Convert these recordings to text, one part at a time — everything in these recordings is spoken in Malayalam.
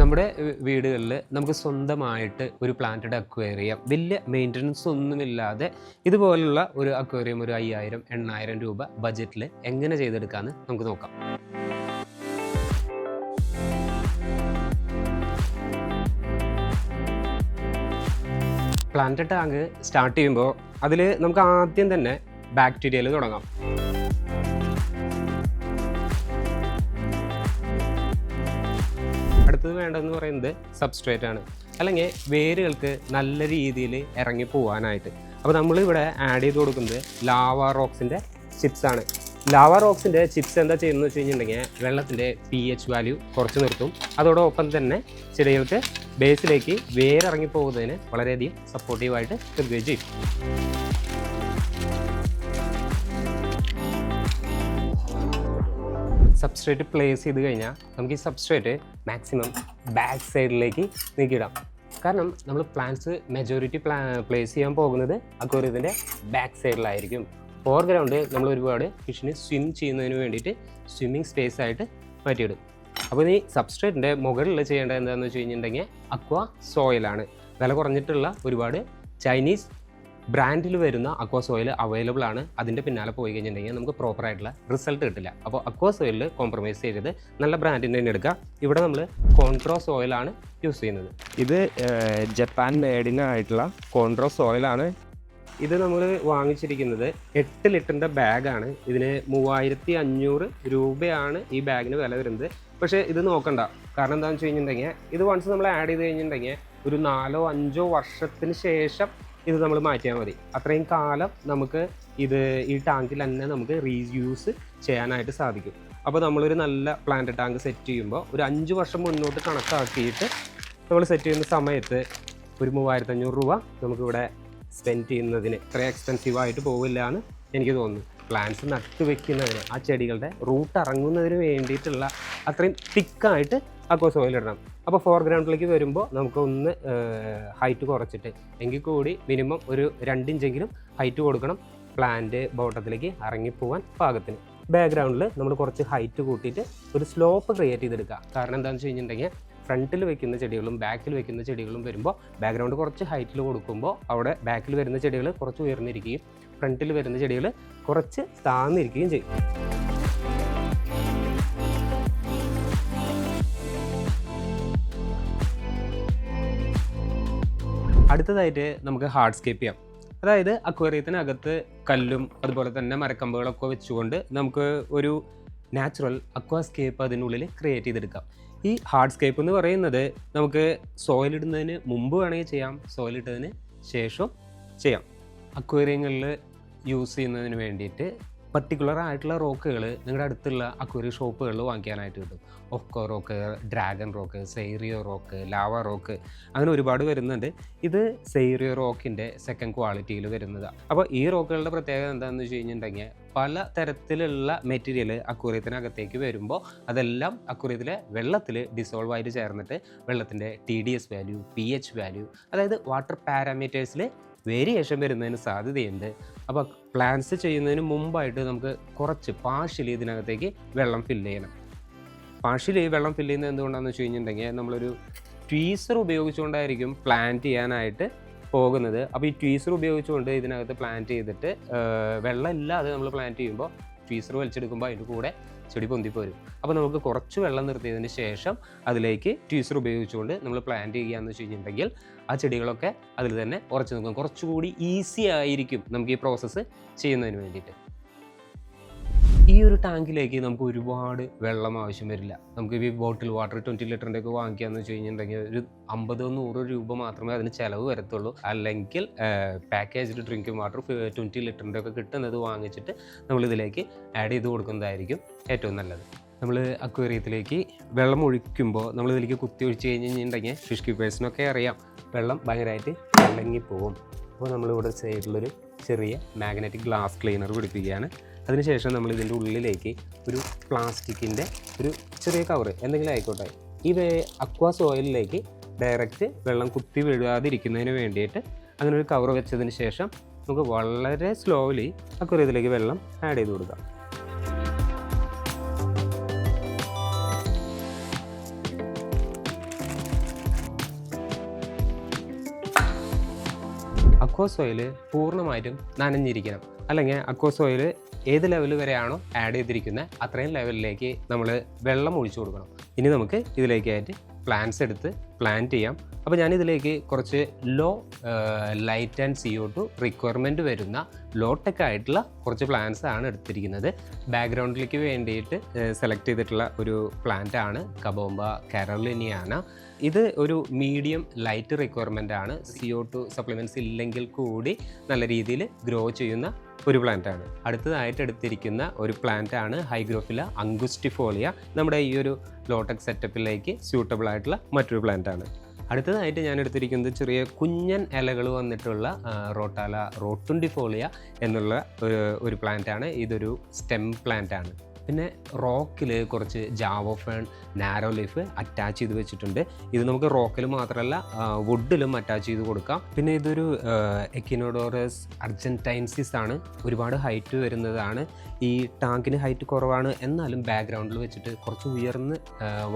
നമ്മുടെ വീടുകളിൽ നമുക്ക് സ്വന്തമായിട്ട് ഒരു പ്ലാന്റഡ് അക്വേറിയം വലിയ മെയിൻ്റനൻസ് ഒന്നുമില്ലാതെ ഇതുപോലുള്ള ഒരു അക്വേറിയം ഒരു 5000-8000 രൂപ ബഡ്ജറ്റിൽ എങ്ങനെ ചെയ്തെടുക്കാമെന്ന് നമുക്ക് നോക്കാം. പ്ലാന്റഡ് ടാങ്ക് സ്റ്റാർട്ട് ചെയ്യുമ്പോൾ അതിൽ നമുക്ക് ആദ്യം തന്നെ ബാക്ടീരിയയിൽ തുടങ്ങാം. അടുത്തത് വേണ്ടതെന്ന് പറയുന്നത് സബ്സ്ട്രേറ്റ് ആണ്, അല്ലെങ്കിൽ വേരുകൾക്ക് നല്ല രീതിയിൽ ഇറങ്ങി പോകാനായിട്ട്. അപ്പോൾ നമ്മളിവിടെ ആഡ് ചെയ്ത് കൊടുക്കുന്നത് ലാവ റോക്സിൻ്റെ ചിപ്സാണ്. ലാവ റോക്സിൻ്റെ ചിപ്സ് എന്താ ചെയ്യുന്നത് വെച്ച് കഴിഞ്ഞിട്ടുണ്ടെങ്കിൽ വെള്ളത്തിൻ്റെ pH വാല്യൂ കുറച്ച് നിർത്തും. അതോടൊപ്പം തന്നെ ചെടികൾക്ക് ബേസിലേക്ക് വേരിറങ്ങി പോകുന്നതിന് വളരെയധികം സപ്പോർട്ടീവായിട്ട് നിൽക്കുകയും ചെയ്യും. സബ്സ്ട്രേറ്റ് പ്ലേസ് ചെയ്ത് കഴിഞ്ഞാൽ നമുക്ക് ഈ സബ്സ്ട്രേറ്റ് മാക്സിമം ബാക്ക് സൈഡിലേക്ക് നീക്കിയിടാം. കാരണം നമ്മൾ പ്ലാന്റ്സ് മെജോറിറ്റി പ്ലേസ് ചെയ്യാൻ പോകുന്നത് അക്വേറിയത്തിൻ്റെ ബാക്ക് സൈഡിലായിരിക്കും. ഫോർഗ്രൗണ്ട് നമ്മൾ ഒരുപാട് ഫിഷിന് സ്വിം ചെയ്യുന്നതിന് വേണ്ടിയിട്ട് സ്വിമ്മിങ് സ്പേസ് ആയിട്ട് മാറ്റിയിടും. അപ്പോൾ ഈ സബ്സ്ട്രേറ്റിൻ്റെ മുകളിൽ ചെയ്യേണ്ടത് എന്താണെന്ന് വെച്ച് കഴിഞ്ഞിട്ടുണ്ടെങ്കിൽ അക്വാ സോയിലാണ്. വില കുറഞ്ഞിട്ടുള്ള ഒരുപാട് ചൈനീസ് ബ്രാൻഡിൽ വരുന്ന അക്വാ സോയിൽ അവൈലബിൾ ആണ്. അതിൻ്റെ പിന്നാലെ പോയി കഴിഞ്ഞിട്ടുണ്ടെങ്കിൽ നമുക്ക് പ്രോപ്പറായിട്ടുള്ള റിസൾട്ട് കിട്ടില്ല. അപ്പോൾ അക്വാ സോയിലിൽ കോംപ്രമൈസ് ചെയ്തത് നല്ല ബ്രാൻഡിൻ്റെ തന്നെ എടുക്കുക. ഇവിടെ നമ്മൾ കോൺട്രോ സോയിലാണ് യൂസ് ചെയ്യുന്നത്. ഇത് ജപ്പാൻ മേഡിനായിട്ടുള്ള കോൺട്രോ സോയിലാണ്. ഇത് നമ്മൾ വാങ്ങിച്ചിരിക്കുന്നത് 8 ലിറ്ററിൻ്റെ ബാഗാണ്. ഇതിന് 3500 രൂപയാണ് ഈ ബാഗിന് വില വരുന്നത്. പക്ഷേ ഇത് നോക്കണ്ട, കാരണം എന്താണെന്ന് വെച്ച് കഴിഞ്ഞിട്ടുണ്ടെങ്കിൽ ഇത് വൺസ് നമ്മൾ ആഡ് ചെയ്ത് കഴിഞ്ഞിട്ടുണ്ടെങ്കിൽ ഒരു 4-5 വർഷത്തിന് ശേഷം ഇത് നമ്മൾ മാറ്റിയാൽ മതി. അത്രയും കാലം നമുക്ക് ഇത് ഈ ടാങ്കിൽ തന്നെ നമുക്ക് റീയൂസ് ചെയ്യാനായിട്ട് സാധിക്കും. അപ്പോൾ നമ്മളൊരു നല്ല പ്ലാന്റ് ടാങ്ക് സെറ്റ് ചെയ്യുമ്പോൾ ഒരു 5 വർഷം മുന്നോട്ട് കണക്കാക്കിയിട്ട് നമ്മൾ സെറ്റ് ചെയ്യുന്ന സമയത്ത് ഒരു 3500 രൂപ നമുക്കിവിടെ സ്പെൻഡ് ചെയ്യുന്നതിന് ഇത്ര എക്സ്പെൻസീവായിട്ട് പോവില്ല എന്ന് എനിക്ക് തോന്നുന്നു. പ്ലാന്റ്സ് നട്ട് വെക്കുന്നതിന് ആ ചെടികളുടെ റൂട്ട് ഇറങ്ങുന്നതിന് വേണ്ടിയിട്ടുള്ള അത്രയും തിക്കായിട്ട് അക്വാ സോയിൽ ഇടണം. അപ്പോൾ ഫോർഗ്രൗണ്ടിലേക്ക് വരുമ്പോൾ നമുക്ക് ഒന്ന് ഹൈറ്റ് കുറച്ചിട്ട് എങ്കിൽ കൂടി മിനിമം ഒരു 2 ഇഞ്ചെങ്കിലും ഹൈറ്റ് കൊടുക്കണം പ്ലാന്റ് ബോട്ടത്തിലേക്ക് ഇറങ്ങിപ്പോവാൻ പാകത്തിന്. ബാക്ക്ഗ്രൗണ്ടിൽ നമ്മൾ കുറച്ച് ഹൈറ്റ് കൂട്ടിയിട്ട് ഒരു സ്ലോപ്പ് ക്രിയേറ്റ് ചെയ്തെടുക്കുക. കാരണം എന്താണെന്ന് വെച്ച് കഴിഞ്ഞിട്ടുണ്ടെങ്കിൽ ഫ്രണ്ടിൽ വെക്കുന്ന ചെടികളും ബാക്കിൽ വെക്കുന്ന ചെടികളും വരുമ്പോൾ ബാക്ക്ഗ്രൗണ്ട് കുറച്ച് ഹൈറ്റിൽ കൊടുക്കുമ്പോൾ അവിടെ ബാക്കിൽ വരുന്ന ചെടികൾ കുറച്ച് ഉയർന്നിരിക്കുകയും ഫ്രണ്ടിൽ വരുന്ന ചെടികൾ കുറച്ച് താഴ്ന്നിരിക്കുകയും ചെയ്യും. അടുത്തതായിട്ട് നമുക്ക് ഹാർഡ്സ്കേപ്പ് ചെയ്യാം. അതായത് അക്വേറിയത്തിനകത്ത് കല്ലും അതുപോലെ തന്നെ മരക്കമ്പുകളൊക്കെ വെച്ചുകൊണ്ട് നമുക്ക് ഒരു നാച്ചുറൽ അക്വാസ്കേപ്പ് അതിനുള്ളിൽ ക്രിയേറ്റ് ചെയ്തെടുക്കാം. ഈ ഹാർഡ്സ്കേപ്പ് എന്ന് പറയുന്നത് നമുക്ക് സോയിൽ ഇടുന്നതിന് മുമ്പ് വേണമെങ്കിൽ ചെയ്യാം, സോയിൽ ഇട്ടതിന് ശേഷം ചെയ്യാം. അക്വേറിയങ്ങളിൽ യൂസ് ചെയ്യുന്നതിന് വേണ്ടിയിട്ട് പർട്ടിക്കുലർ ആയിട്ടുള്ള റോക്കുകൾ നിങ്ങളുടെ അടുത്തുള്ള അക്വേറിയം ഷോപ്പുകളിൽ വാങ്ങിക്കാനായിട്ട് കിട്ടും. Ohko rock, dragon rock, Seiryu rock, lava rock, അങ്ങനെ ഒരുപാട് വരുന്നുണ്ട്. ഇത് സെയ്റിയോ റോക്കിൻ്റെ സെക്കൻഡ് ക്വാളിറ്റിയിൽ വരുന്നതാണ്. അപ്പോൾ ഈ റോക്കുകളുടെ പ്രത്യേകത എന്താണെന്ന് വെച്ച് കഴിഞ്ഞിട്ടുണ്ടെങ്കിൽ പല തരത്തിലുള്ള മെറ്റീരിയൽ അക്വേറിയത്തിനകത്തേക്ക് വരുമ്പോൾ അതെല്ലാം അക്വേറിയത്തിലെ വെള്ളത്തിൽ ഡിസോൾവ് ആയിട്ട് ചേർന്നിട്ട് വെള്ളത്തിൻ്റെ TDS വാല്യൂ, pH വാല്യൂ, അതായത് വാട്ടർ പാരാമീറ്റേഴ്സിൽ വേരിയേഷൻ വരുന്നതിന് സാധ്യതയുണ്ട്. അപ്പോൾ പ്ലാന്റ്സ് ചെയ്യുന്നതിന് മുമ്പായിട്ട് നമുക്ക് കുറച്ച് പാർഷ്യലി ഇതിനകത്തേക്ക് വെള്ളം ഫില്ല് ചെയ്യണം. പാർഷ്യലി വെള്ളം ഫില്ല് ചെയ്യുന്നത് എന്തുകൊണ്ടാണെന്ന് വെച്ച് കഴിഞ്ഞിട്ടുണ്ടെങ്കിൽ നമ്മളൊരു ട്വീസർ ഉപയോഗിച്ചുകൊണ്ടായിരിക്കും പ്ലാന്റ് ചെയ്യാനായിട്ട് പോകുന്നത്. അപ്പോൾ ഈ ട്വീസർ ഉപയോഗിച്ചുകൊണ്ട് ഇതിനകത്ത് പ്ലാന്റ് ചെയ്തിട്ട് വെള്ളം ഇല്ലാതെ നമ്മൾ പ്ലാന്റ് ചെയ്യുമ്പോൾ ട്വീസർ വലിച്ചെടുക്കുമ്പോൾ അതിൻ്റെ കൂടെ ചെടി പൊന്തിപ്പോരും. അപ്പോൾ നമുക്ക് കുറച്ച് വെള്ളം നിർത്തിയതിന് ശേഷം അതിലേക്ക് ട്വീസർ ഉപയോഗിച്ചുകൊണ്ട് നമ്മൾ പ്ലാന്റ് ചെയ്യുകയെന്ന് വെച്ച് കഴിഞ്ഞിട്ടുണ്ടെങ്കിൽ ആ ചെടികളൊക്കെ അതിൽ തന്നെ ഉറച്ചു നിൽക്കും. കുറച്ചുകൂടി ഈസി ആയിരിക്കും നമുക്ക് ഈ പ്രോസസ്സ് ചെയ്യുന്നതിന് വേണ്ടിയിട്ട്. ഈ ഒരു ടാങ്കിലേക്ക് നമുക്ക് ഒരുപാട് വെള്ളം ആവശ്യം വരില്ല. നമുക്ക് ഈ ബോട്ടിൽ വാട്ടർ 20 ലിറ്ററിൻ്റെ ഒക്കെ വാങ്ങിക്കുകയെന്ന് വെച്ച് കഴിഞ്ഞിട്ടുണ്ടെങ്കിൽ ഒരു 50-100 രൂപ മാത്രമേ അതിന് ചിലവ് വരത്തുള്ളൂ. അല്ലെങ്കിൽ പാക്കേജ്ഡ് ഡ്രിങ്കിങ് വാട്ടർ 20 ലിറ്ററിൻ്റെ ഒക്കെ കിട്ടുന്നത് വാങ്ങിച്ചിട്ട് നമ്മളിതിലേക്ക് ആഡ് ചെയ്ത് കൊടുക്കുന്നതായിരിക്കും ഏറ്റവും നല്ലത്. നമ്മൾ അക്വേറിയത്തിലേക്ക് വെള്ളം ഒഴിക്കുമ്പോൾ നമ്മളിതിലേക്ക് കുത്തി ഒഴിച്ച് കഴിഞ്ഞിട്ടുണ്ടെങ്കിൽ ഫിഷ് കീപ്പേഴ്സിനൊക്കെ അറിയാം വെള്ളം ഭയങ്കരമായിട്ട് ഇളങ്ങിപ്പോവും. അപ്പോൾ നമ്മളിവിടെ സൈഡിലൊരു ചെറിയ മാഗ്നറ്റിക് ഗ്ലാസ് ക്ലീനർ പിടിപ്പിക്കുകയാണ്. അതിനുശേഷം നമ്മൾ ഇതിൻ്റെ ഉള്ളിലേക്ക് ഒരു പ്ലാസ്റ്റിക്കിൻ്റെ ഒരു ചെറിയ കവർ എന്തെങ്കിലും ആയിക്കോട്ടെ ഈ അക്വാ സോയിലിലേക്ക് ഡയറക്റ്റ് വെള്ളം കുത്തി വീഴാതിരിക്കുന്നതിന് വേണ്ടിയിട്ട് അങ്ങനെ ഒരു കവർ വെച്ചതിന് ശേഷം നമുക്ക് വളരെ സ്ലോലി അക്വേറിയത്തിലേക്ക് വെള്ളം ആഡ് ചെയ്ത് കൊടുക്കാം. അക്വ സോയിൽ പൂർണ്ണമായിട്ടും നനഞ്ഞിരിക്കണം. അല്ലെങ്കിൽ അക്വ സോയിൽ ഏത് ലെവൽ വരെയാണോ ആഡ് ചെയ്തിരിക്കുന്നത് അത്രയും ലെവലിലേക്ക് നമ്മൾ വെള്ളം ഒഴിച്ചു കൊടുക്കണം. ഇനി നമുക്ക് ഇതിലേക്കായിട്ട് പ്ലാന്റ്സ് എടുത്ത് പ്ലാന്റ് ചെയ്യാം. അപ്പോൾ ഞാനിതിലേക്ക് കുറച്ച് low light and CO2 requirement വരുന്ന ലോ ടെക് ആയിട്ടുള്ള കുറച്ച് പ്ലാന്റ്സ് ആണ് എടുത്തിരിക്കുന്നത്. ബാക്ക്ഗ്രൗണ്ടിലേക്ക് വേണ്ടിയിട്ട് സെലക്ട് ചെയ്തിട്ടുള്ള ഒരു പ്ലാന്റ് ആണ് കബോംബ കാരോലിനിയാന. ഇത് ഒരു മീഡിയം ലൈറ്റ് റിക്വയർമെൻ്റ് ആണ്. CO2 സപ്ലിമെൻറ്റ്സ് ഇല്ലെങ്കിൽ കൂടി നല്ല രീതിയിൽ ഗ്രോ ചെയ്യുന്ന ഒരു പ്ലാന്റ് ആണ്. അടുത്തതായിട്ട് എടുത്തിരിക്കുന്ന ഒരു പ്ലാന്റ് ആണ് ഹൈഗ്രോഫില അംഗുസ്റ്റിഫോളിയ. നമ്മുടെ ഈ ഒരു ലോടെക് സെറ്റപ്പിലേക്ക് സ്യൂട്ടബിൾ ആയിട്ടുള്ള മറ്റൊരു പ്ലാന്റ് ആണ്. അടുത്തതായിട്ട് ഞാൻ എടുത്തിരിക്കുന്നത് ചെറിയ കുഞ്ഞൻ ഇലകൾ വന്നിട്ടുള്ള റോട്ടാല റോട്ടുണ്ടിഫോളിയ എന്നുള്ള ഒരു പ്ലാന്റ് ആണ്. ഇതൊരു സ്റ്റെം പ്ലാന്റ് ആണ്. പിന്നെ റോക്കിൽ കുറച്ച് ജാവോഫേൺ നാരോ ലീഫ് അറ്റാച്ച് ചെയ്ത് വെച്ചിട്ടുണ്ട്. ഇത് നമുക്ക് റോക്കിൽ മാത്രമല്ല വുഡിലും അറ്റാച്ച് ചെയ്ത് കൊടുക്കാം. പിന്നെ ഇതൊരു എക്കിനോഡോറസ് അർജന്റൈൻസിസ് ആണ്. ഒരുപാട് ഹൈറ്റ് വരുന്നതാണ്. ഈ ടാങ്കിന് ഹൈറ്റ് കുറവാണ്, എന്നാലും ബാക്ക്ഗ്രൗണ്ടിൽ വെച്ചിട്ട് കുറച്ച് ഉയർന്ന്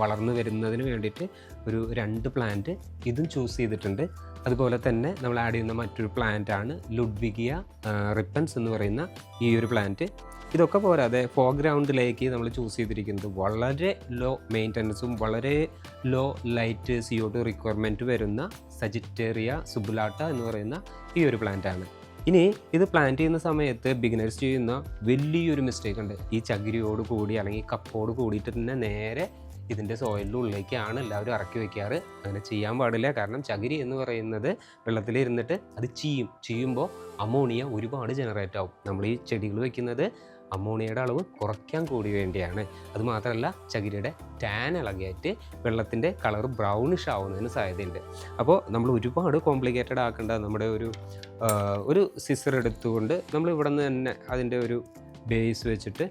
വളർന്നു വരുന്നതിന് വേണ്ടിയിട്ട് ഒരു 2 പ്ലാന്റ് ഇതും ചൂസ് ചെയ്തിട്ടുണ്ട്. അതുപോലെ തന്നെ നമ്മൾ ആഡ് ചെയ്യുന്ന മറ്റൊരു പ്ലാന്റ് ആണ് ലുഡ്വിഗിയ റിപ്പൻസ് എന്ന് പറയുന്ന ഈ ഒരു പ്ലാന്റ്. ഇതൊക്കെ പോരാതെ ഫോർഗ്രൗണ്ടിലേക്ക് നമ്മൾ ചൂസ് ചെയ്തിരിക്കുന്നത് വളരെ ലോ മെയിൻ്റനൻസും വളരെ ലോ ലൈറ്റ് CO2 റിക്വയർമെൻറ്റ് വരുന്ന സജിറ്റേറിയ സുബുലാട്ട എന്ന് പറയുന്ന ഈ ഒരു പ്ലാന്റ് ആണ്. ഇനി ഇത് പ്ലാന്റ് ചെയ്യുന്ന സമയത്ത് ബിഗിനേഴ്സ് ചെയ്യുന്ന വലിയൊരു മിസ്റ്റേക്ക് ഉണ്ട്. ഈ ചകിരിയോട് കൂടി അല്ലെങ്കിൽ കപ്പോട് കൂടിയിട്ട് തന്നെ നേരെ ഇതിൻ്റെ സോയിലിനുള്ളിലേക്കാണ് എല്ലാവരും ഇറക്കി വയ്ക്കാറ്. അങ്ങനെ ചെയ്യാൻ പാടില്ല. കാരണം ചകിരി എന്ന് പറയുന്നത് വെള്ളത്തിലിരുന്നിട്ട് അത് ചെയ്യുമ്പോൾ അമോണിയ ഒരുപാട് ജനറേറ്റ് ആവും. നമ്മൾ ഈ ചെടികൾ വയ്ക്കുന്നത് അമോണിയയുടെ അളവ് കുറയ്ക്കാൻ കൂടി വേണ്ടിയാണ്. അതുമാത്രമല്ല ചകിരിയുടെ ടാൻ ഇളകിയായിട്ട് വെള്ളത്തിൻ്റെ കളർ ബ്രൗണിഷ് ആവുന്നതിന് സാധ്യതയുണ്ട്. അപ്പോൾ നമ്മൾ ഒരുപാട് കോംപ്ലിക്കേറ്റഡ് ആക്കേണ്ട നമ്മുടെ ഒരു സിസർ എടുത്തുകൊണ്ട് നമ്മൾ ഇവിടെ നിന്ന് തന്നെ അതിൻ്റെ ഒരു ബേസ് വെച്ചിട്ട്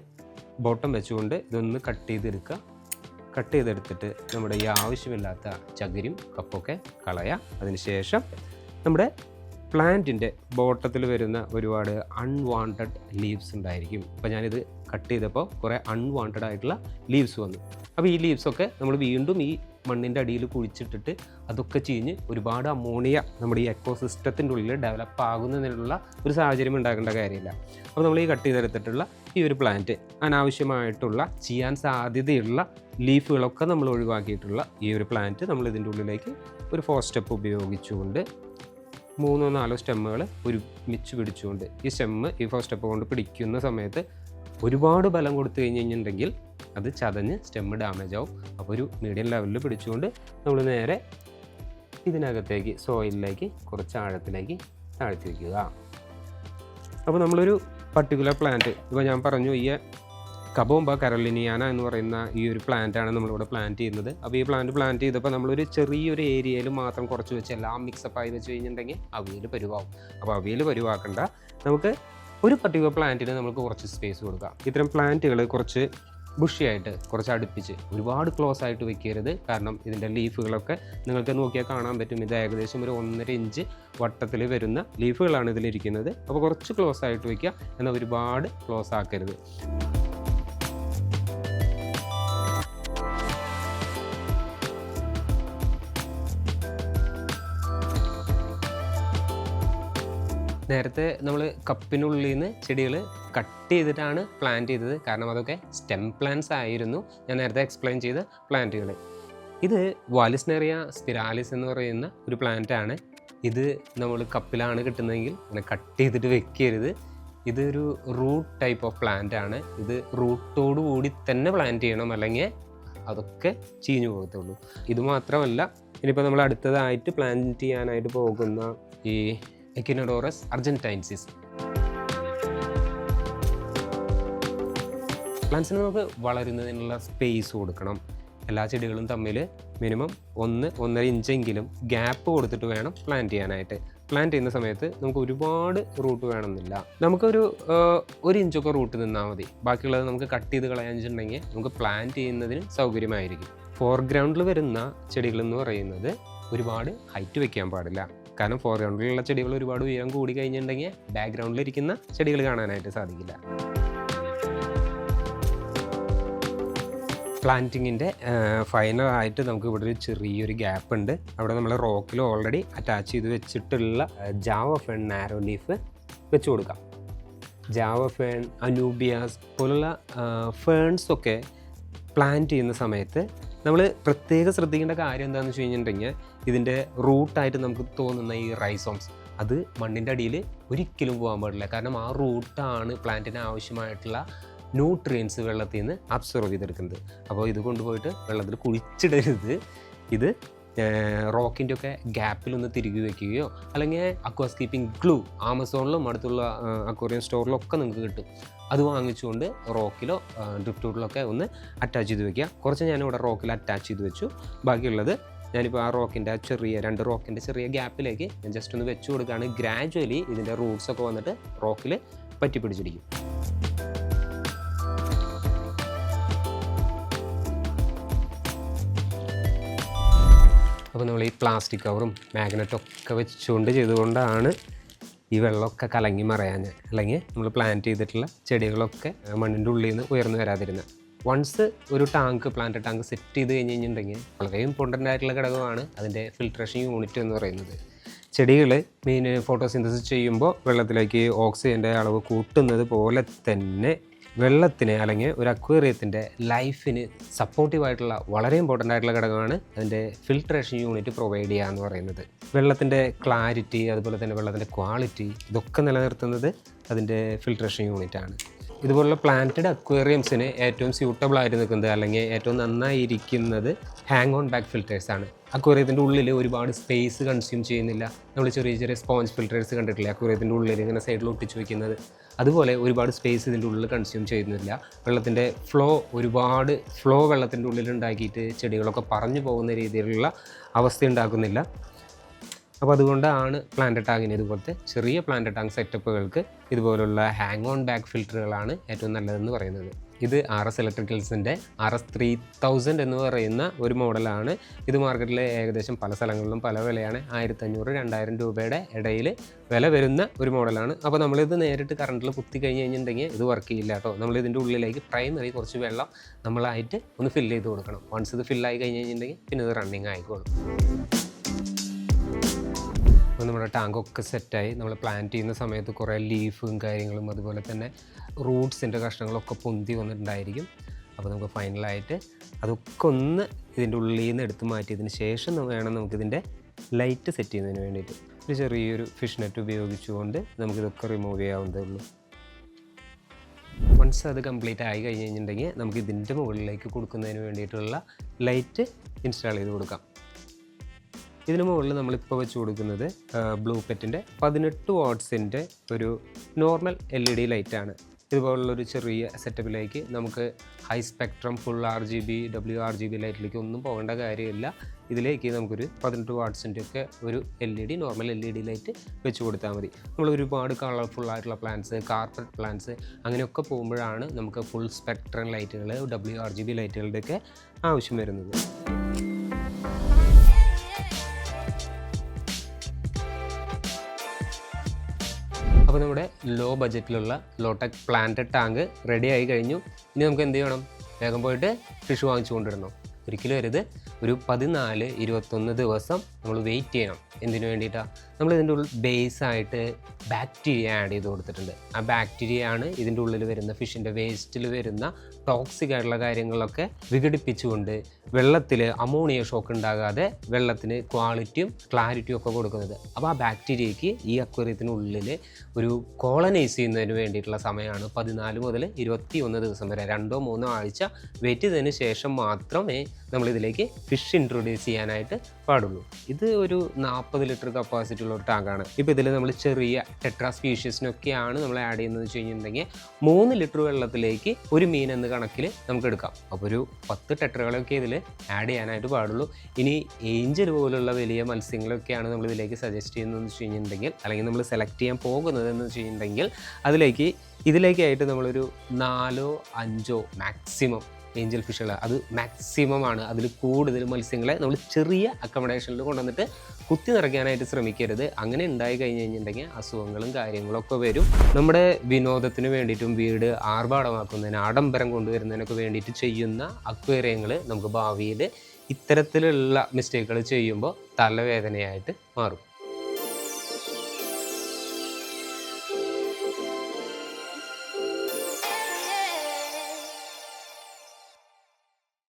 ബോട്ടം വെച്ചുകൊണ്ട് ഇതൊന്ന് കട്ട് ചെയ്തെടുത്തിട്ട് നമ്മുടെ ഈ ആവശ്യമില്ലാത്ത ചകിരിയും കപ്പൊക്കെ കളയാം. അതിനുശേഷം നമ്മുടെ പ്ലാന്റിൻ്റെ ബോട്ടത്തിൽ വരുന്ന ഒരുപാട് അൺവാണ്ടഡ് ലീവ്സ് ഉണ്ടായിരിക്കും. അപ്പോൾ ഞാനിത് കട്ട് ചെയ്തപ്പോൾ കുറേ അൺവാണ്ടഡ് ആയിട്ടുള്ള ലീവ്സ് വന്നു. അപ്പോൾ ഈ ലീവ്സൊക്കെ നമ്മൾ വീണ്ടും ഈ മണ്ണിൻ്റെ അടിയിൽ കുഴിച്ചിട്ടിട്ട് അതൊക്കെ ചീഞ്ഞ് ഒരുപാട് അമോണിയ നമ്മുടെ ഈ എക്കോസിസ്റ്റത്തിൻ്റെ ഉള്ളിൽ ഡെവലപ്പ് ആകുന്നതിനുള്ള ഒരു സാഹചര്യം ഉണ്ടാക്കേണ്ട കാര്യമില്ല. അപ്പോൾ നമ്മൾ ഈ കട്ട് ചെയ്തെടുത്തിട്ടുള്ള ഈ ഒരു പ്ലാന്റ് അനാവശ്യമായിട്ടുള്ള ചെയ്യാൻ സാധ്യതയുള്ള ലീഫുകളൊക്കെ നമ്മൾ ഒഴിവാക്കിയിട്ടുള്ള ഈ ഒരു പ്ലാന്റ് നമ്മൾ ഇതിൻ്റെ ഉള്ളിലേക്ക് ഒരു 4 സ്റ്റെപ്പ് ഉപയോഗിച്ചുകൊണ്ട് 3-4 സ്റ്റെമ്മുകൾ ഒരുമിച്ച് പിടിച്ചുകൊണ്ട് ഈ സ്റ്റെമ്മ് ഈ 4 സ്റ്റെപ്പ് കൊണ്ട് പിടിക്കുന്ന സമയത്ത് ഒരുപാട് ബലം കൊടുത്തു കഴിഞ്ഞിട്ടുണ്ടെങ്കിൽ അത് ചതഞ്ഞ് സ്റ്റെമ്മ് ഡാമേജ് ആവും. അപ്പോൾ ഒരു മീഡിയം ലെവലിൽ പിടിച്ചുകൊണ്ട് നമ്മൾ നേരെ ഇതിനകത്തേക്ക് സോയിലിലേക്ക് കുറച്ച് ആഴത്തിലേക്ക് താഴ്ത്തി വയ്ക്കുക. അപ്പോൾ നമ്മളൊരു പർട്ടിക്കുലർ പ്ലാന്റ്, ഇപ്പോൾ ഞാൻ പറഞ്ഞു ഈ കബോംബ കാരോലിനിയാന എന്ന് പറയുന്ന ഈ ഒരു പ്ലാന്റാണ് നമ്മളിവിടെ പ്ലാന്റ് ചെയ്യുന്നത്. അപ്പോൾ ഈ പ്ലാന്റ് ചെയ്തപ്പോൾ നമ്മളൊരു ചെറിയൊരു ഏരിയയിൽ മാത്രം കുറച്ച് വെച്ച് എല്ലാം മിക്സപ്പായി വെച്ച് കഴിഞ്ഞിട്ടുണ്ടെങ്കിൽ അവിയൽ പരുവാകും. അപ്പോൾ അവിയൽ പരുവാക്കണ്ട, നമുക്ക് ഒരു പർട്ടിക്കുലർ പ്ലാന്റിന് നമുക്ക് കുറച്ച് സ്പേസ് കൊടുക്കാം. ഇത്തരം പ്ലാന്റുകൾ കുറച്ച് ബുഷിയായിട്ട് കുറച്ച് അടുപ്പിച്ച് ഒരുപാട് ക്ലോസ് ആയിട്ട് വെക്കരുത്. കാരണം ഇതിൻ്റെ ലീഫുകളൊക്കെ നിങ്ങൾക്ക് നോക്കിയാൽ കാണാൻ പറ്റും. ഇത് ഏകദേശം ഒരു 1.5 ഇഞ്ച് വട്ടത്തിൽ വരുന്ന ലീഫുകളാണ് ഇതിലിരിക്കുന്നത്. അപ്പോൾ കുറച്ച് ക്ലോസ് ആയിട്ട് വയ്ക്കുക, എന്നാൽ ഒരുപാട് ക്ലോസ് ആക്കരുത്. നേരത്തെ നമ്മൾ കപ്പിനുള്ളിൽ നിന്ന് ചെടികൾ കട്ട് ചെയ്തിട്ടാണ് പ്ലാന്റ് ചെയ്തത്. കാരണം അതൊക്കെ സ്റ്റെം പ്ലാന്റ്സ് ആയിരുന്നു, ഞാൻ നേരത്തെ എക്സ്പ്ലെയിൻ ചെയ്ത പ്ലാന്റുകൾ. ഇത് വാലിസ്നേറിയ സ്പിരാലിസ് എന്ന് പറയുന്ന ഒരു പ്ലാന്റ് ആണ്. ഇത് നമ്മൾ കപ്പിലാണ് കിട്ടുന്നതെങ്കിൽ അങ്ങനെ കട്ട് ചെയ്തിട്ട് വെക്കരുത്. ഇതൊരു റൂട്ട് ടൈപ്പ് ഓഫ് പ്ലാന്റ് ആണ്. ഇത് റൂട്ടോടു കൂടി തന്നെ പ്ലാന്റ് ചെയ്യണം, അല്ലെങ്കിൽ അതൊക്കെ ചീഞ്ഞു പോകത്തുള്ളൂ. ഇതുമാത്രമല്ല, ഇനിയിപ്പോൾ നമ്മൾ അടുത്തതായിട്ട് പ്ലാന്റ് ചെയ്യാനായിട്ട് പോകുന്ന ഈ എക്കിനോഡോറസ് അർജന്റൈൻസിസ് പ്ലാന്റ്സിന് നമുക്ക് വളരുന്നതിനുള്ള സ്പേസ് കൊടുക്കണം. എല്ലാ ചെടികളും തമ്മിൽ മിനിമം 1-1.5 ഇഞ്ചെങ്കിലും ഗ്യാപ്പ് കൊടുത്തിട്ട് വേണം പ്ലാന്റ് ചെയ്യാനായിട്ട്. പ്ലാന്റ് ചെയ്യുന്ന സമയത്ത് നമുക്ക് ഒരുപാട് റൂട്ട് വേണമെന്നില്ല. നമുക്കൊരു 1 ഇഞ്ചൊക്കെ റൂട്ട് നിന്നാൽ മതി. ബാക്കിയുള്ളത് നമുക്ക് കട്ട് ചെയ്ത് കളയാന്നുണ്ടെങ്കിൽ നമുക്ക് പ്ലാന്റ് ചെയ്യുന്നതിന് സൗകര്യമായിരിക്കും. ഫോർഗ്രൗണ്ടിൽ വരുന്ന ചെടികൾ എന്ന് പറയുന്നത് ഒരുപാട് ഹൈറ്റ് വെക്കാൻ പാടില്ല. കാരണം ഫോർഗ്രൗണ്ടിലുള്ള ചെടികൾ ഒരുപാട് ഉയരം കൂടി കഴിഞ്ഞിട്ടുണ്ടെങ്കിൽ ബാക്ക്ഗ്രൗണ്ടിലിരിക്കുന്ന ചെടികൾ കാണാനായിട്ട് സാധിക്കില്ല. പ്ലാന്റിങ്ങിൻ്റെ ഫൈനലായിട്ട് നമുക്ക് ഇവിടെ ഒരു ചെറിയൊരു ഗ്യാപ്പ് ഉണ്ട്. അവിടെ നമ്മൾ റോക്കിൽ ഓൾറെഡി അറ്റാച്ച് ചെയ്ത് വെച്ചിട്ടുള്ള ജാവ ഫേൺ നാരോ ലീഫ് വെച്ച് കൊടുക്കാം. ജാവ ഫേൺ, അനൂബിയാസ് പോലുള്ള ഫേൺസൊക്കെ പ്ലാന്റ് ചെയ്യുന്ന സമയത്ത് നമ്മൾ പ്രത്യേകം ശ്രദ്ധിക്കേണ്ട കാര്യം എന്താണെന്ന് വെച്ച് കഴിഞ്ഞിട്ടുണ്ടെങ്കിൽ ഇതിൻ്റെ റൂട്ടായിട്ട് നമുക്ക് തോന്നുന്ന ഈ റൈസോംസ് അത് മണ്ണിൻ്റെ അടിയിൽ ഒരിക്കലും പോകാൻ പാടില്ല. കാരണം ആ റൂട്ടാണ് പ്ലാന്റിന് ആവശ്യമായിട്ടുള്ള ന്യൂട്രിയൻസ് വെള്ളത്തിൽ നിന്ന് അബ്സോർവ് ചെയ്തെടുക്കുന്നത്. അപ്പോൾ ഇത് കൊണ്ടുപോയിട്ട് വെള്ളത്തിൽ കുഴിച്ചിടരുത്. ഇത് റോക്കിൻ്റെ ഒക്കെ ഗ്യാപ്പിലൊന്ന് തിരികെ വയ്ക്കുകയോ അല്ലെങ്കിൽ അക്വാസ്കീപ്പിംഗ് ഗ്ലൂ ആമസോണിലും അടുത്തുള്ള അക്വേറിയം സ്റ്റോറിലും ഒക്കെ നിങ്ങൾക്ക് കിട്ടും. അത് വാങ്ങിച്ചുകൊണ്ട് റോക്കിലോ ഡ്രിഫ്റ്റൂട്ടിലൊക്കെ ഒന്ന് അറ്റാച്ച് ചെയ്ത് വയ്ക്കുക. കുറച്ച് ഞാനിവിടെ റോക്കിൽ അറ്റാച്ച് ചെയ്ത് വെച്ചു. ബാക്കിയുള്ളത് ഞാനിപ്പോൾ ആ റോക്കിൻ്റെ രണ്ട് റോക്കിൻ്റെ ചെറിയ ഗ്യാപ്പിലേക്ക് ഞാൻ ജസ്റ്റ് ഒന്ന് വെച്ച് കൊടുക്കുകയാണ്. ഗ്രാജുവലി ഇതിൻ്റെ റൂട്ട്സൊക്കെ വന്നിട്ട് റോക്കിൽ പറ്റി പിടിച്ചിരിക്കും. അപ്പോൾ നമ്മൾ ഈ പ്ലാസ്റ്റിക് കവറും മാഗ്നറ്റൊക്കെ വെച്ചുകൊണ്ട് ചെയ്തുകൊണ്ടാണ് ഈ വെള്ളമൊക്കെ കലങ്ങി മറയാൻ, അല്ലെങ്കിൽ നമ്മൾ പ്ലാന്റ് ചെയ്തിട്ടുള്ള ചെടികളൊക്കെ മണ്ണിൻ്റെ ഉള്ളിൽ നിന്ന് ഉയർന്നു വരാതിരുന്നത്. വൺസ് ഒരു പ്ലാന്റ് ടാങ്ക് സെറ്റ് ചെയ്ത് കഴിഞ്ഞിട്ടുണ്ടെങ്കിൽ വളരെ ഇമ്പോർട്ടൻ്റ് ആയിട്ടുള്ള ഘടകമാണ് അതിൻ്റെ ഫിൽട്രേഷൻ യൂണിറ്റ് എന്ന് പറയുന്നത്. ചെടികൾ ഫോട്ടോസിന്തസിസ് ചെയ്യുമ്പോൾ വെള്ളത്തിലേക്ക് ഓക്സിജൻ്റെ അളവ് കൂട്ടുന്നത് പോലെ തന്നെ വെള്ളത്തിന് അല്ലെങ്കിൽ ഒരു അക്വേറിയത്തിൻ്റെ ലൈഫിന് സപ്പോർട്ടീവായിട്ടുള്ള വളരെ ഇമ്പോർട്ടൻ്റ് ആയിട്ടുള്ള ഘടകമാണ് അതിൻ്റെ ഫിൽട്രേഷൻ യൂണിറ്റ് പ്രൊവൈഡ് ചെയ്യുക എന്ന് പറയുന്നത്. വെള്ളത്തിൻ്റെ ക്ലാരിറ്റി, അതുപോലെ തന്നെ വെള്ളത്തിൻ്റെ ക്വാളിറ്റി, ഇതൊക്കെ നിലനിർത്തുന്നത് അതിൻ്റെ ഫിൽട്രേഷൻ യൂണിറ്റാണ്. ഇതുപോലുള്ള പ്ലാന്റഡ് അക്വേറിയംസിന് ഏറ്റവും സ്യൂട്ടബിൾ ആയിട്ട് നിൽക്കുന്നത് അല്ലെങ്കിൽ ഏറ്റവും നന്നായിരിക്കുന്നത് ഹാങ് ഓൺ ബാക്ക് ഫിൽറ്റേഴ്സാണ്. അക്വേറിയത്തിൻ്റെ ഉള്ളിൽ ഒരുപാട് സ്പേസ് കൺസ്യൂം ചെയ്യുന്നില്ല. നമ്മൾ ചെറിയ ചെറിയ സ്പോഞ്ച് ഫിൽറ്റേഴ്സ് കണ്ടിട്ടില്ലേ അക്വേറിയത്തിൻ്റെ ഉള്ളിൽ ഇങ്ങനെ സൈഡിൽ ഒട്ടിച്ച് വയ്ക്കുന്നത്? അതുപോലെ ഒരുപാട് സ്പേസ് ഇതിൻ്റെ ഉള്ളിൽ കൺസ്യൂം ചെയ്യുന്നില്ല. വെള്ളത്തിൻ്റെ ഒരുപാട് ഫ്ലോ വെള്ളത്തിൻ്റെ ഉള്ളിൽ ഉണ്ടാക്കിയിട്ട് ചെടികളൊക്കെ പറഞ്ഞു പോകുന്ന രീതിയിലുള്ള അവസ്ഥ ഉണ്ടാക്കുന്നില്ല. അപ്പോൾ അതുകൊണ്ടാണ് പ്ലാന്റ് ടാങ്കിന് ഇതുപോലത്തെ ചെറിയ പ്ലാന്റ് ടാങ്ക് സെറ്റപ്പുകൾക്ക് ഇതുപോലുള്ള ഹാങ് ഓൺ ബാക്ക് ഫിൽറ്ററുകളാണ് ഏറ്റവും നല്ലതെന്ന് പറയുന്നത്. ഇത് RS ഇലക്ട്രിക്കൽസിൻ്റെ RS3000 എന്ന് പറയുന്ന ഒരു മോഡലാണ്. ഇത് മാർക്കറ്റിൽ ഏകദേശം പല സ്ഥലങ്ങളിലും പല വിലയാണ്. 1500-2000 രൂപയുടെ ഇടയിൽ വില വരുന്ന ഒരു മോഡലാണ്. അപ്പോൾ നമ്മളിത് നേരിട്ട് കറണ്ടിൽ കുത്തി കഴിഞ്ഞിട്ടുണ്ടെങ്കിൽ ഇത് വർക്ക് ചെയ്യില്ല കേട്ടോ. നമ്മളിതിൻ്റെ ഉള്ളിലേക്ക് പ്രൈമറി കുറച്ച് വെള്ളം നമ്മളായിട്ട് ഒന്ന് ഫില്ല് ചെയ്ത് കൊടുക്കണം. വൺസ് ഇത് ഫില്ലായി കഴിഞ്ഞിട്ടുണ്ടെങ്കിൽ പിന്നെ ഇത് റണ്ണിങ് ആയിക്കോളും. അപ്പോൾ നമ്മുടെ ടാങ്കൊക്കെ സെറ്റായി. നമ്മൾ പ്ലാന്റ് ചെയ്യുന്ന സമയത്ത് കുറേ ലീഫും കാര്യങ്ങളും അതുപോലെ തന്നെ റൂട്ട്സിൻ്റെ കഷ്ണങ്ങളൊക്കെ പൊന്തി വന്നിട്ടുണ്ടായിരിക്കും. അപ്പോൾ നമുക്ക് ഫൈനലായിട്ട് അതൊക്കെ ഒന്ന് ഇതിൻ്റെ ഉള്ളിൽ നിന്ന് എടുത്ത് മാറ്റിയതിന് ശേഷം വേണം നമുക്കിതിൻ്റെ ലൈറ്റ് സെറ്റ് ചെയ്യുന്നതിന് വേണ്ടിയിട്ട് ഒരു ചെറിയൊരു ഫിഷ് നെറ്റ് ഉപയോഗിച്ചുകൊണ്ട് നമുക്കിതൊക്കെ റിമൂവ് ചെയ്യാവുന്നതേ ഉള്ളൂ. വൺസ് അത് കംപ്ലീറ്റ് ആയി കഴിഞ്ഞിട്ടുണ്ടെങ്കിൽ നമുക്ക് ഇതിൻ്റെ മുകളിലേക്ക് കൊടുക്കുന്നതിന് വേണ്ടിയിട്ടുള്ള ലൈറ്റ് ഇൻസ്റ്റാൾ ചെയ്ത് കൊടുക്കാം. ഇതിന് മുകളിൽ നമ്മളിപ്പോൾ വെച്ച് കൊടുക്കുന്നത് ബ്ലൂ പെറ്റിൻ്റെ 18 വാട്ട്സിൻ്റെ ഒരു നോർമൽ LED ലൈറ്റാണ്. ഇതുപോലുള്ളൊരു ചെറിയ സെറ്റപ്പിലേക്ക് നമുക്ക് high spectrum full RGB WRGB ലൈറ്റിലേക്ക് ഒന്നും പോകേണ്ട കാര്യമില്ല. ഇതിലേക്ക് നമുക്കൊരു 18 വാട്ട്സിൻ്റെ ഒക്കെ ഒരു നോർമൽ LED ലൈറ്റ് വെച്ച് കൊടുത്താൽ മതി. നമ്മൾ ഒരുപാട് കളർഫുള്ളായിട്ടുള്ള പ്ലാന്റ്സ്, കാർപ്പറ്റ് പ്ലാന്റ്സ് അങ്ങനെയൊക്കെ പോകുമ്പോഴാണ് നമുക്ക് ഫുൾ സ്പെക്ട്രം ലൈറ്റുകൾ WRGB ലൈറ്റുകളുടെയൊക്കെ ആവശ്യം വരുന്നത്. അപ്പോൾ നമ്മുടെ ലോ ബഡ്ജറ്റിലുള്ള ലോടെക് പ്ലാന്റഡ് ടാങ്ക് റെഡി ആയി കഴിഞ്ഞു. ഇനി നമുക്ക് എന്ത് ചെയ്യണം? വേഗം പോയിട്ട് ഫിഷ് വാങ്ങിച്ചു കൊണ്ടിടണം. ഒരിക്കലും വരുത്. ഒരു 14-21 ദിവസം നമ്മൾ വെയിറ്റ് ചെയ്യണം. എന്തിനു വേണ്ടിയിട്ടാണ്? നമ്മൾ ഇതിൻ്റെ ഉള്ളിൽ ബേസായിട്ട് ബാക്ടീരിയ ആഡ് ചെയ്ത് കൊടുത്തിട്ടുണ്ട്. ആ ബാക്ടീരിയ ആണ് ഇതിൻ്റെ ഉള്ളിൽ വരുന്ന ഫിഷിൻ്റെ വേസ്റ്റിൽ വരുന്ന ടോക്സിക് ആയിട്ടുള്ള കാര്യങ്ങളൊക്കെ വിഘടിപ്പിച്ചുകൊണ്ട് വെള്ളത്തിൽ അമോണിയ ഷോക്ക് ഉണ്ടാകാതെ വെള്ളത്തിന് ക്വാളിറ്റിയും ക്ലാരിറ്റിയും ഒക്കെ കൊടുക്കുന്നത്. അപ്പോൾ ആ ബാക്ടീരിയയ്ക്ക് ഈ അക്വേറിയത്തിനുള്ളിൽ ഒരു കോളനൈസ് ചെയ്യുന്നതിന് വേണ്ടിയിട്ടുള്ള സമയമാണ് 14 മുതൽ 21 ദിവസം വരെ. 2-3 ആഴ്ച വെയിറ്റ് ചെയ്തതിന് ശേഷം മാത്രമേ നമ്മളിതിലേക്ക് ഫിഷ് ഇൻട്രൊഡ്യൂസ് ചെയ്യാനായിട്ട് പാടുള്ളൂ. ഇത് ഒരു 40 ലിറ്റർ കപ്പാസിറ്റി ഉള്ള ഒരു ടാങ്കാണ്. ഇപ്പോൾ ഇതിൽ നമ്മൾ ചെറിയ ടെട്രാ സ്പീഷീസിനൊക്കെയാണ് നമ്മൾ ആഡ് ചെയ്യുന്നത് വെച്ച് കഴിഞ്ഞിട്ടുണ്ടെങ്കിൽ 3 ലിറ്റർ വെള്ളത്തിലേക്ക് ഒരു മീൻ എന്ന കണക്കിൽ നമുക്ക് എടുക്കാം. അപ്പോൾ ഒരു 10 ടെട്രകളൊക്കെ ഇതിൽ ആഡ് ചെയ്യാനായിട്ട് പാടുള്ളൂ. ഇനി ഏഞ്ചൽ പോലുള്ള വലിയ മത്സ്യങ്ങളൊക്കെയാണ് നമ്മൾ ഇതിലേക്ക് സജസ്റ്റ് ചെയ്യുന്നതെന്ന് വെച്ച് കഴിഞ്ഞിട്ടുണ്ടെങ്കിൽ, അല്ലെങ്കിൽ നമ്മൾ സെലക്ട് ചെയ്യാൻ പോകുന്നതെന്ന് വെച്ച് കഴിഞ്ഞിട്ടുണ്ടെങ്കിൽ ഇതിലേക്കായിട്ട് നമ്മളൊരു 4-5 മാക്സിമം ഏഞ്ചൽ ഫിഷുകൾ അത് മാക്സിമം ആണ്. അതിൽ കൂടുതൽ മത്സ്യങ്ങളെ നമ്മൾ ചെറിയ അക്കോമഡേഷനിൽ കൊണ്ടുവന്നിട്ട് കുത്തി നിറയ്ക്കാനായിട്ട് ശ്രമിക്കരുത്. അങ്ങനെ ഉണ്ടായി കഴിഞ്ഞ് കഴിഞ്ഞിട്ടുണ്ടെങ്കിൽ അസുഖങ്ങളും കാര്യങ്ങളൊക്കെ വരും. നമ്മുടെ വിനോദത്തിന് വേണ്ടിയിട്ടും വീട് ആർഭാടമാക്കുന്നതിന് ആഡംബരം കൊണ്ടുവരുന്നതിനൊക്കെ വേണ്ടിയിട്ട് ചെയ്യുന്ന അക്വേറിയങ്ങൾ നമുക്ക് ഭാവിയിൽ ഇത്തരത്തിലുള്ള മിസ്റ്റേക്കുകൾ ചെയ്യുമ്പോൾ തലവേദനയായിട്ട് മാറും.